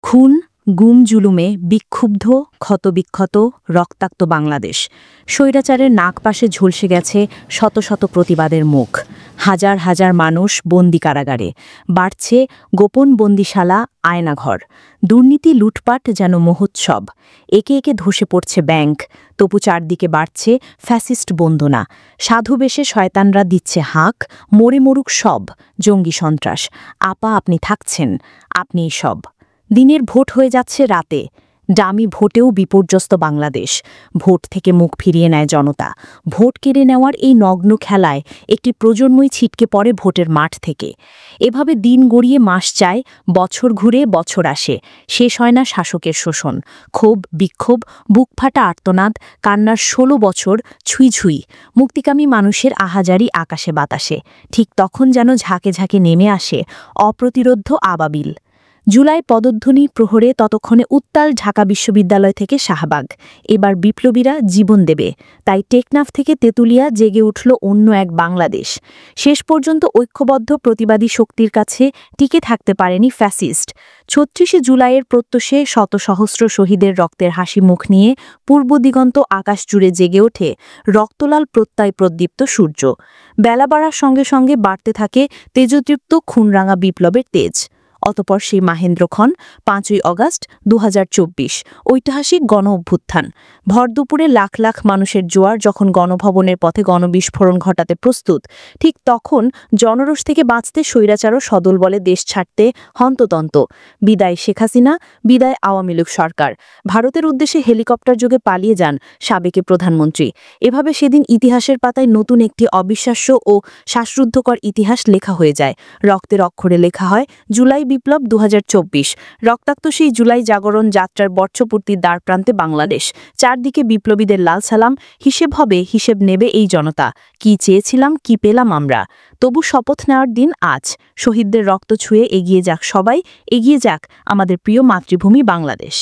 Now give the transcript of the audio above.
খুন গুম জুলুমে বিক্ষুব্ধ ক্ষতবিক্ষত রক্তাক্ত বাংলাদেশ। স্বৈরাচারের নাগপাশে ঝলসে গেছে শত শত প্রতিবাদের মুখ। হাজার হাজার মানুষ বন্দি কারাগারে। বাড়ছে গোপন বন্দিশালা, আয়নাঘর। দুর্নীতি লুটপাট যেন মহোৎসব। একে একে ধসে পড়ছে ব্যাংক, তবু চারদিকে বাড়ছে ফ্যাসিস্ট বন্দনা। সাধু বেশে শয়তানরা দিচ্ছে হাঁক, মরে মরুক সব, জঙ্গি সন্ত্রাস। আপা আপনি থাকছেন, আপনিই সব। দিনের ভোট হয়ে যাচ্ছে রাতে। ডামি ভোটেও বিপর্যস্ত বাংলাদেশ। ভোট থেকে মুখ ফিরিয়ে নেয় জনতা। ভোট কেড়ে নেওয়ার এই নগ্ন খেলায় একটি প্রজন্মই ছিটকে পড়ে ভোটের মাঠ থেকে। এভাবে দিন গড়িয়ে মাস যায়, বছর ঘুরে বছর আসে। শেষ হয় না শাসকের শোষণ। ক্ষোভ, বিক্ষোভ, বুকফাটা আর্তনাদ, কান্নার ১৬ বছর ছুঁই ছুঁই। মুক্তিকামী মানুষের আহাজারি আকাশে বাতাসে। ঠিক তখন যেন ঝাঁকে ঝাঁকে নেমে আসে অপ্রতিরোধ্য আবাবিল। জুলাই পদধ্বনি প্রহরে ততক্ষণে উত্তাল ঢাকা বিশ্ববিদ্যালয় থেকে শাহবাগ। এবার বিপ্লবীরা জীবন দেবে। তাই টেকনাফ থেকে তেঁতুলিয়া জেগে উঠল অন্য এক বাংলাদেশ। শেষ পর্যন্ত ঐক্যবদ্ধ প্রতিবাদী শক্তির কাছে টিকে থাকতে পারেনি ফ্যাসিস্ট। ৩৬শে জুলাইয়ের প্রত্যুষে শত সহস্র শহীদের রক্তের হাসি মুখ নিয়ে পূর্ব দিগন্ত আকাশ জুড়ে জেগে ওঠে রক্তলাল প্রত্যয় প্রদীপ্ত সূর্য। বেলা বাড়ার সঙ্গে সঙ্গে বাড়তে থাকে তেজদীপ্ত খুনরাঙা বিপ্লবের তেজ। অতপর সেই মাহেন্দ্রক্ষণ ৫ই অগাস্ট ২০২৪, ঐতিহাসিক গণ অভ্যুত্থান। ভরদুপুরে লাখ লাখ মানুষের জোয়ার যখন গণভবনের পথে গণবিস্ফোরণ ঘটাতে প্রস্তুত, ঠিক তখন জনরোষ থেকে বাঁচতে স্বৈরাচারও সদল বলে দেশ ছাড়তে হন্ততন্ত। বিদায় শেখ হাসিনা, বিদায় আওয়ামী লীগ সরকার। ভারতের উদ্দেশ্যে হেলিকপ্টার যোগে পালিয়ে যান সাবেকে প্রধানমন্ত্রী। এভাবে সেদিন ইতিহাসের পাতায় নতুন একটি অবিশ্বাস্য ও শ্বাসরুদ্ধকর ইতিহাস লেখা হয়ে যায়। রক্তের অক্ষরে লেখা হয় জুলাই বিপ্লব ২০২৪। রক্তাক্ত সেই জুলাই জাগরণ যাত্রার বর্ষপূর্তির দ্বারপ্রান্তে বাংলাদেশ। চারদিকে বিপ্লবীদের লাল সালাম। হিসেব হবে, হিসেব নেবে এই জনতা। কি চেয়েছিলাম, কি পেলাম আমরা। তবু শপথ নেওয়ার দিন আজ। শহীদদের রক্ত ছুঁয়ে এগিয়ে যাক সবাই, এগিয়ে যাক আমাদের প্রিয় মাতৃভূমি বাংলাদেশ।